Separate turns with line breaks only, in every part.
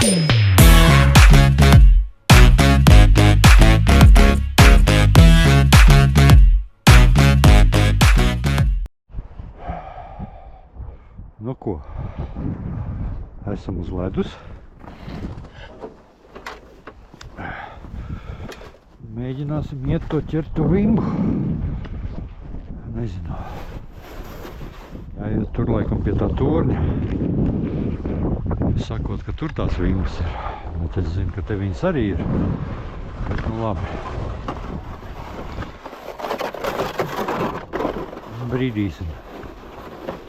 Nu ko, esam uz ledus. Mēģināsim iet to ķert to vimbu. Nezinu. Jāiet tur laikam pie tā torņa. Sakot, ka tur tās vimbas ir. Bet es zinu, ka te viņas arī ir. Bet nu labi. Brīdīsim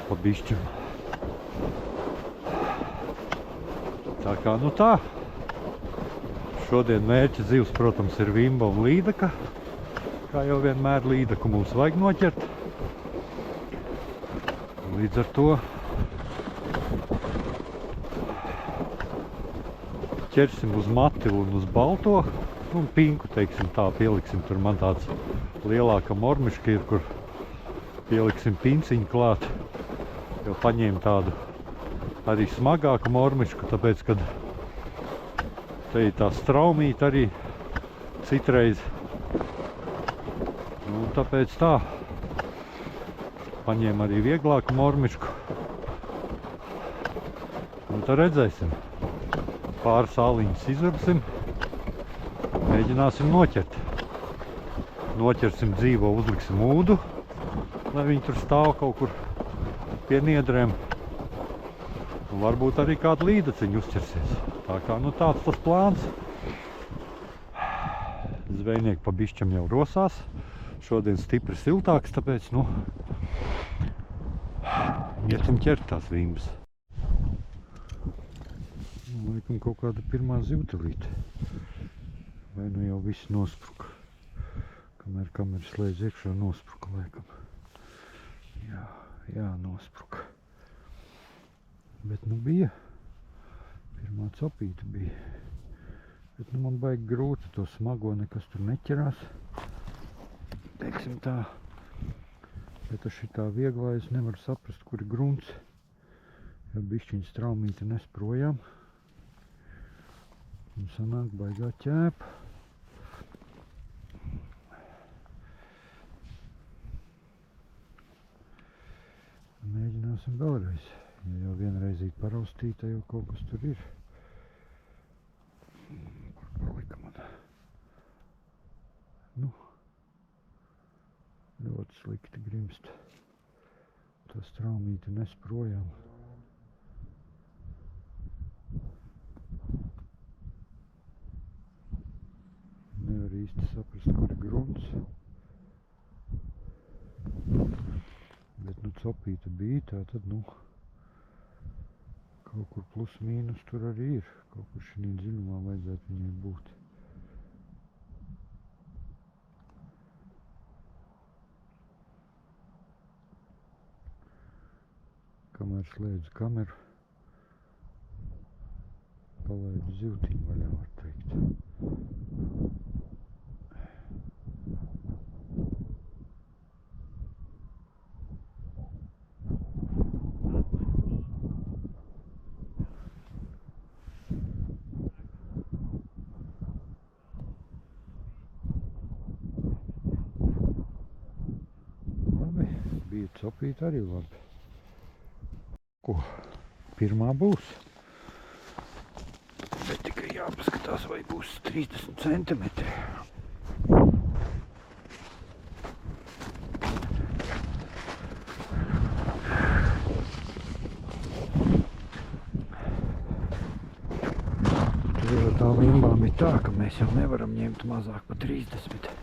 pa bišķam. Tā kā nu tā. Šodien mērķa zivs, protams, ir vimba un līdaka. Kā jau vienmēr līdaku mums vajag noķert. Līdz ar to ķersim uz matilu un uz balto. Un pinku, teiksim tā, pieliksim. Tur man tāds lielāka mormiška ir, kur pieliksim pinciņu klāt. Jo paņēmu tādu arī smagāku mormišku, tāpēc, kad te ir tā straumīta arī citreiz. Nu, tāpēc tā. Paņēmu arī vieglāku mormišku. Un tad redzēsim. Pāris āliņus izurpsim. Mēģināsim noķert. Noķersim dzīvo, uzliksim ūdu, lai viņi tur stāv kaut kur pie niedrēm. Un varbūt arī kādu līdaciņu uzķersies. Tā kā nu tāds tas plāns. Zvejnieki pa bišķam jau rosās. Šodien stipri siltāks, tāpēc nu iesim ķert tās vimbas. Laikam kaut kāda pirmā zivtelīte. Vai nu jau viss nospruka. Kamēr kamera slēdz iekšā nospruka laikam. Jā, nospruka. Bet nu bija. Pirmā copīta bija. Bet nu man baigi grūti to smago, nekas tur neķerās. Teiksim tā. Bet ar šitā vieglā es nevaru saprast, kur ir grunts. Jo bišķiņa straumīta nes projām. Un sanāk baigā ķēpa. Mēģināsim vēlreiz. Ja jau vienreizīt paraustīta, jau kaut kas tur ir. Kur palika man? Nu, ļoti slikti grimst. Tā straumīte nes projām. Nevar īsti saprast, kur ir grunts. Bet nu copīta bija, tā tad nu kaut kur plus mīnus tur arī ir. Kaut kur šī dziļumā vajadzētu viņai būt. Kamēr slēdzu kameru, palaidu zivtiņu vaļā, var teikt. Bija copīt arī labi. Ko? Pirmā būs. Bet tikai jāpaskatās, vai būs 30 centimetri. Tur ar tām vimbām ir tā, ka mēs jau nevaram ņemt mazāk pa 30.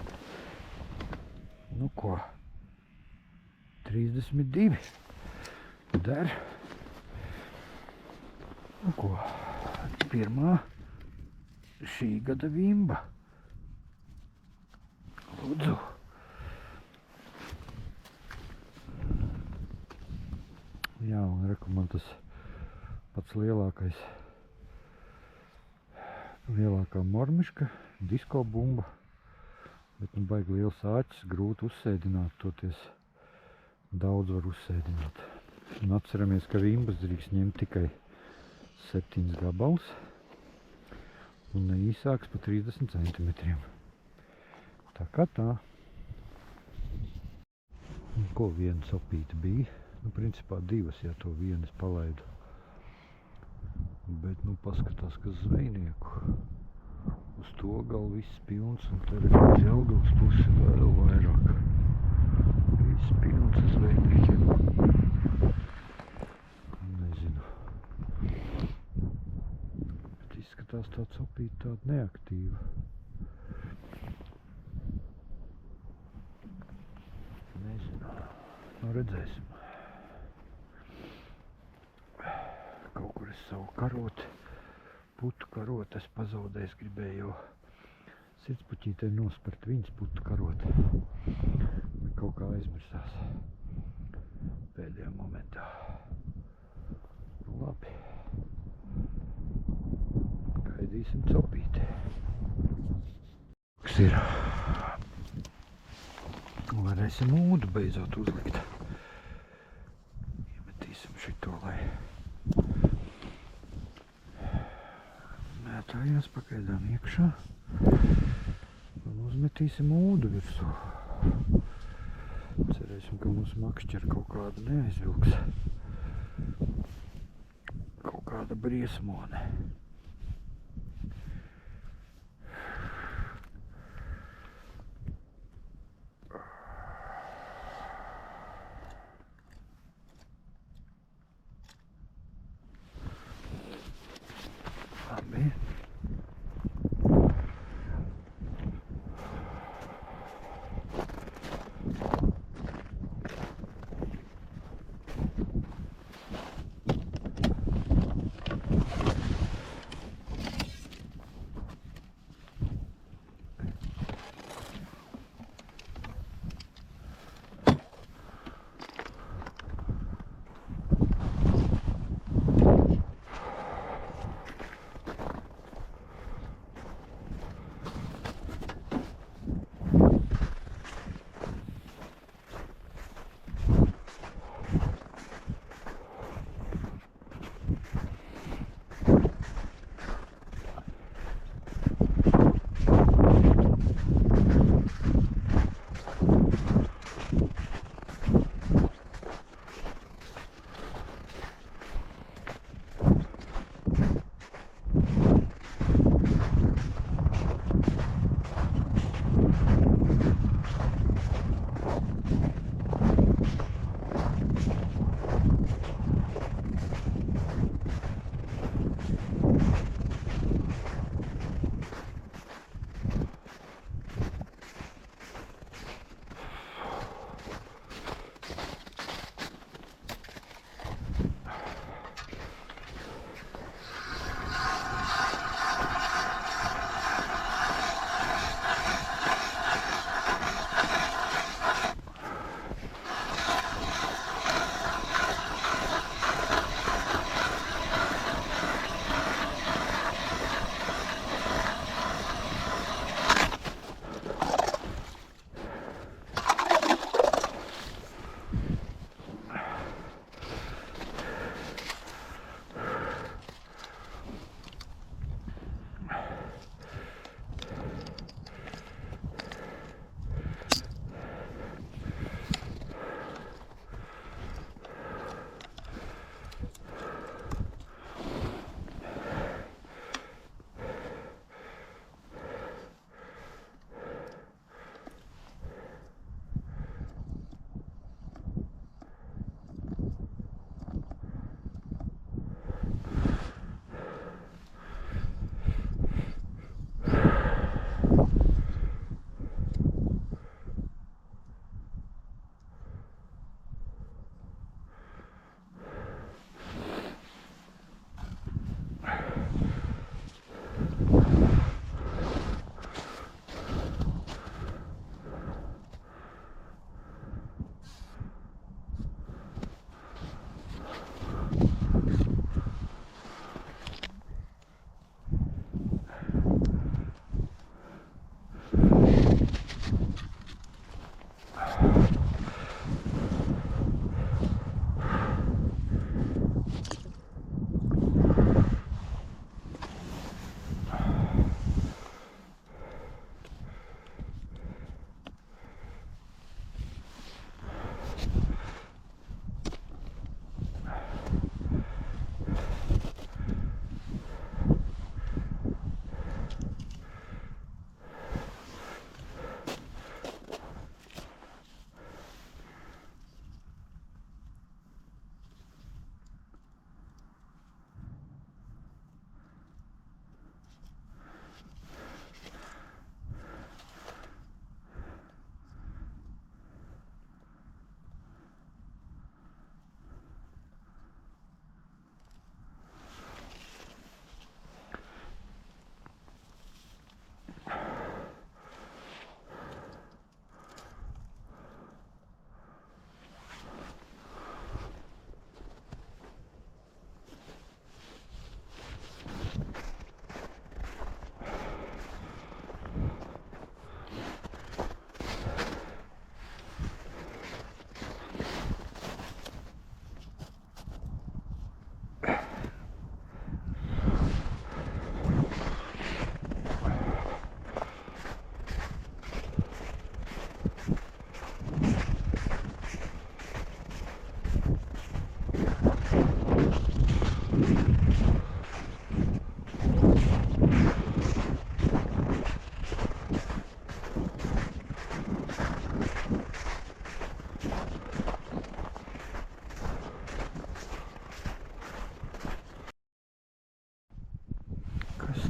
Nu ko? 32. Der. Nu ko? Pirmā šī gada vimba. Lūdzu. Jā, un reku man tas pats lielākais. Lielākā mormiška, disko bumba. Bet nu baigi liels āķis, grūti uzsēdināt toties. Daudz var uzsēdināt. Un atceramies, ka vimbas drīkst ņemt tikai 7 gabalus. un ne īsāks pa 30 centimetriem. Tā kā tā. Un ko viena sopīte bija? Nu, principā divas, ja to vienas palaidu. Bet, nu, paskatās, ka zvejnieku uz to galu viss pilns, un te redz uz Jelgavas pusi vēl vairāk. Viss pilns uz zvejniekiem. Nezinu. Bet izskatās tā sopīte tāda neaktīva. Nezinu. Nu, redzēsim. Kaut kur es savu karoti, putu karoti, es pazaudēju, gribēju jau sirdspuķītē nospert viņas putu karoti. Kaut kā aizmirsās pēdējā momentā. Nu, labi. Gaidīsim copīti. Kas ir? Varēsim ūdu beidzot uzlikt. Iemetīsim šito, lai mētājās pagaidām iekšā. Un uzmetīsim ūdu virsū. Cerēsim, ka mums makšķera kaut kāda neaizvilks. Kaut kāda briesmone. Labi.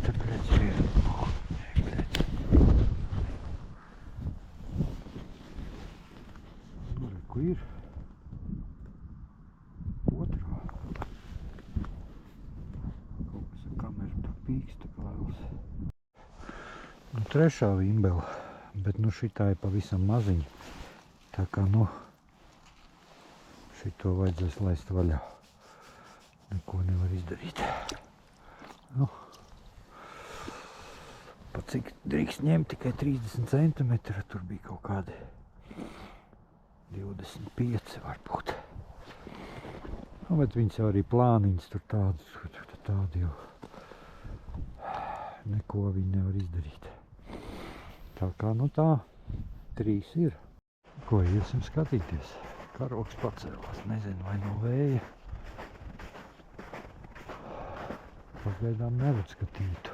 te, блядь, зверь. Блядь. Nu, re, kur ir? Otrā. Kaut kas ar kameru tur pīksta vēlas. Nu, trešā vimbela, bet nu šitā ir pavisam maziņa. Tā kā, nu, šito vajadzēs laist vaļā. Neko nevar izdarīt. Nu, pa cik drīkst ņemt tikai 30 centimetri, tur bija kaut kādi 25 varbūt. Nu, bet viņas jau arī plāniņas tur tādi jau. Neko viņi nevar izdarīt. Tā kā, nu tā, 3 ir. Ko iesim skatīties? Karogs pacēlās, nezinu, vai no vēja. Pagaidām nevar skatītu.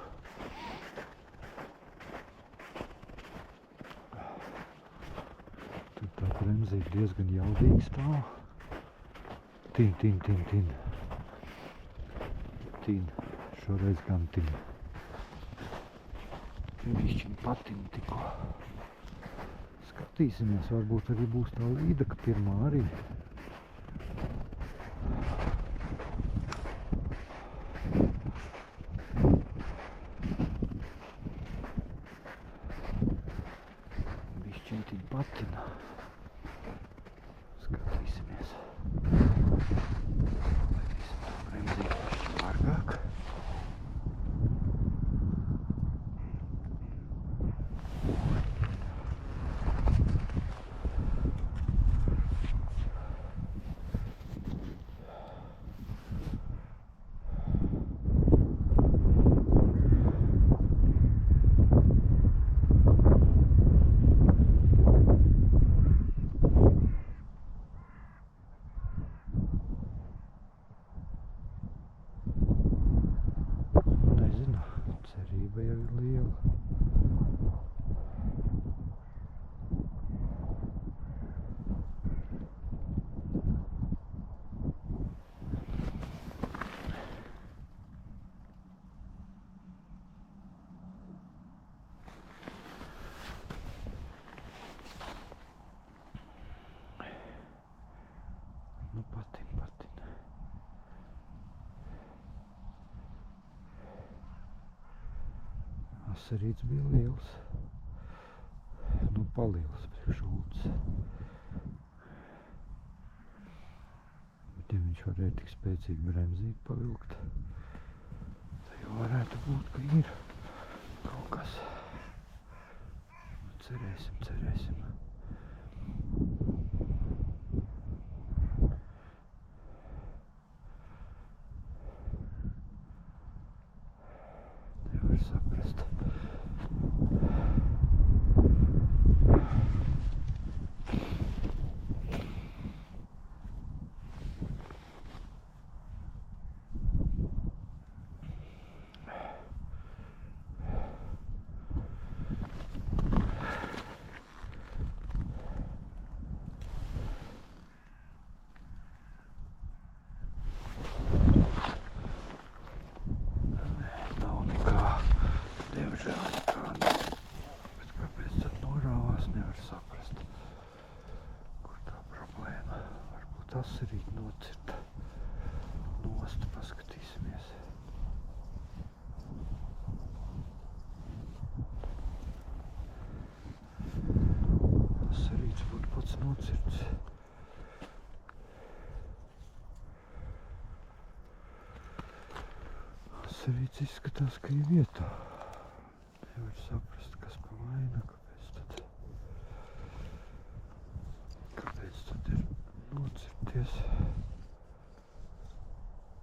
Tur tā bremzīte diezgan jaudīgi stāv. Tin. Šoreiz gan tin. Bišķiņ patina tikko. Skatīsimies, varbūt arī būs tā līdaka pirmā arī. Bišķiņ tik patina. Skatīsimies. Laidīsim tā bremzīti bišķiņ vargāk. Cerība jau ir liela. Nu, patin. Asarīts bija liels. Nu, paliels priekš ūdens. Bet, ja viņš varēja tik spēcīgi bremzīt pavilkt, tad jau varētu būt, ka ir kaut kas. Nu, cerēsim. Nevar saprast. Bet kāpēc tad norāvās, nevar saprast. Kur tā problēma? Varbūt asarīt nocirta. Nost, paskatīsimies. Asarīts būtu pats nocirts. Asarīts izskatās, ka ir vietā. Nevar saprast, kas pa vaina, kāpēc tad ir nocirties.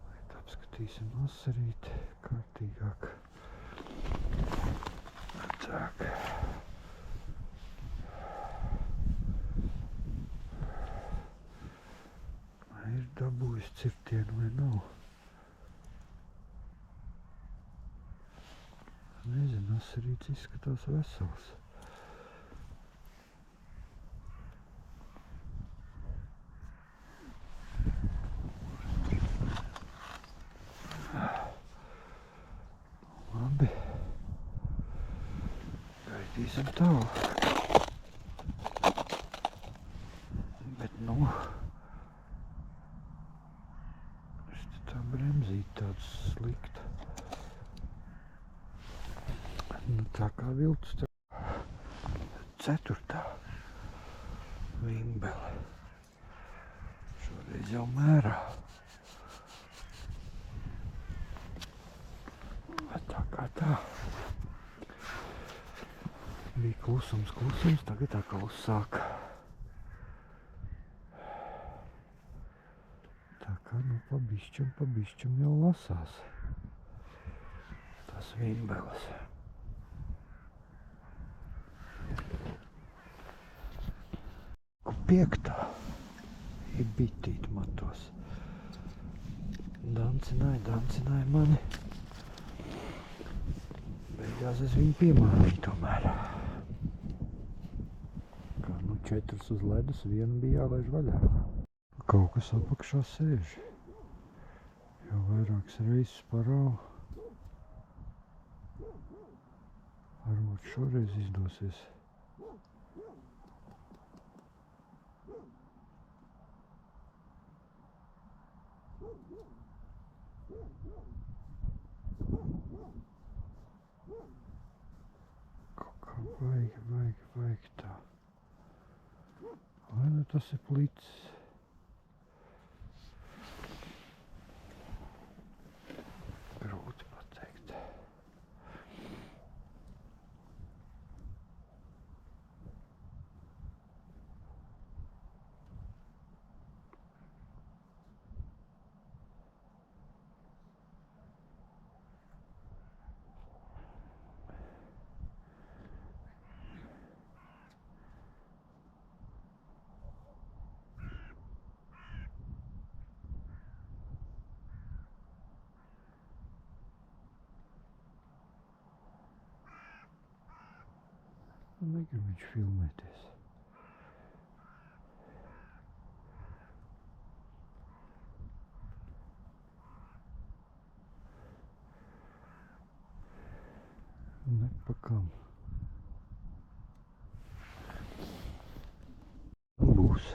Lai apskatīsim asarīti kārtīgāk. Tak. Vai ir dabūjis cirtienu vai nav? Nezinu, asarīts izskatās vesels. labi. Gaidīsim tālāk. Bet, nu, tā bremzīte tāda slikta. Nu, tā kā viltus tā. 4. Vimbele. Šoreiz jau mērā. Bet tā kā tā. Bija klusums, tagad atkal uzsāk. Tā kā, nu, pabišķam jau lasās. Tas Vimbeles. Ku 5. Ir bitīt matos. Dancināja mani. Beigās es viņu piemānīju tomēr. Kā, nu, 4 uz ledus, 1 bija jālaiž vaļā. Kaut kas apakšā sēž. Jau vairākas reizes parāvu. Varbūt šoreiz izdosies. Kaut kā vajag tā. Vai nu tas ir plicis? Grūti pateikt. Negrib viņš filmēties. Nepakam. Būs.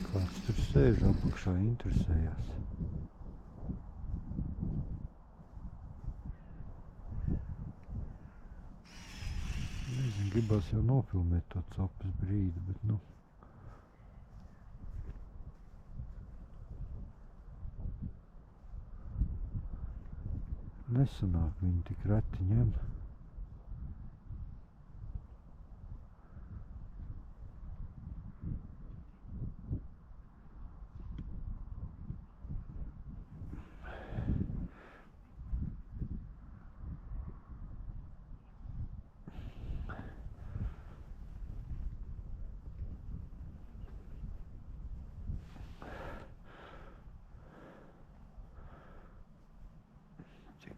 Kāds tur sēž apakšā, interesējās. Nezinu, gribās jau nofilmēt to capes brīdi, bet nu. Nesanāk viņi tik reti ņem.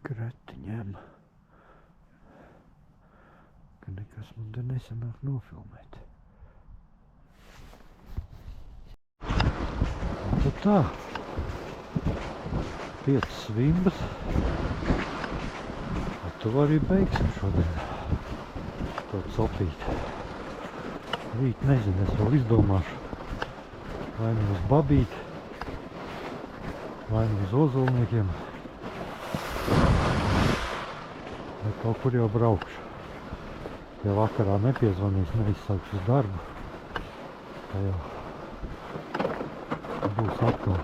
Reti ņem, ka nekas man te nesanāk nofilmēt. Tad tā, 5 svimbas. Ar to arī beigsim šodien. To copīt. Rīt nezinu, es vēl izdomāšu. Vai nu uz babīti, vai nu uz ozolniekiem. Vai kaut kur jau braukšu. Ja vakarā nepiezvanīs, neizsākšu uz darbu, tā jau būs atkal.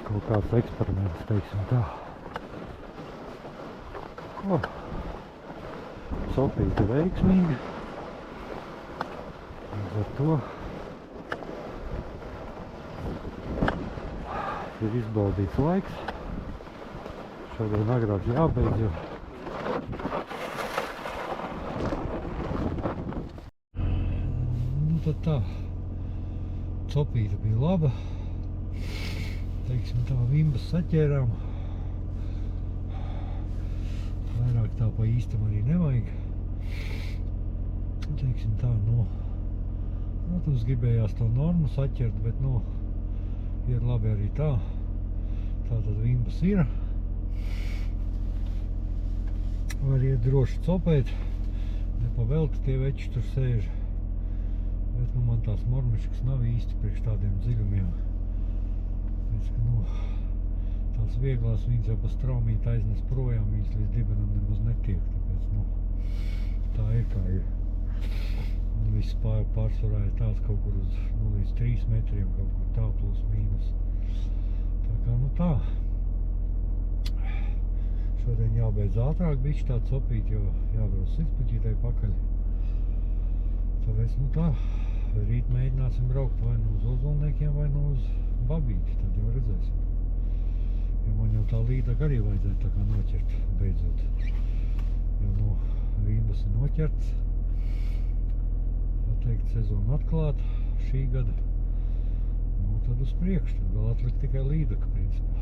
Kaut kāds eksperiments, teiksim tā. Ko? Sopīte veiksmīgi. Līdz ar to ir izbaudīts laiks. Šodien agrāk jābeidz jau. Nu tad tā. Copīte bija laba. Teiksim tā, vimbas saķērām. Vairāk tā pa īstam arī nevajag. Teiksim tā, protams, gribējās to normu saķert, bet, ir labi arī tā. Tātad vimbas ir. Var iet droši copēt. Nepavelti tie veči tur sēž. Bet, man tās mormiškas nav īsti priekš tādiem dziļumiem. Pēc, ka, tās vieglās viņas jau pa straumīt aiznes projām, viņas līdz dibenam nemaz netiek. Tāpēc, tā ir kā ir. Un viss pārsvarā ir tāds kaut kur uz līdz 3 metriem, kaut kur tā plus mīnus. Tā kā, tā. Šodien jābeidz ātrāk bišķi tā copīt, jo jābrauc Sitspuķītei pakaļ. Tāpēc, tā. Rīt mēģināsim braukt vai uz Ozolniekiem, vai uz Babīti, tad jau redzēsim. Jo man jau tā līdaka arī vajadzēja tā kā noķert, beidzot. Jo, vīmbas ir noķerts. Tā teikt, sezona atklāta šī gada. Tad uz priekšu, tad vēl atlikt tikai līdaka, principā.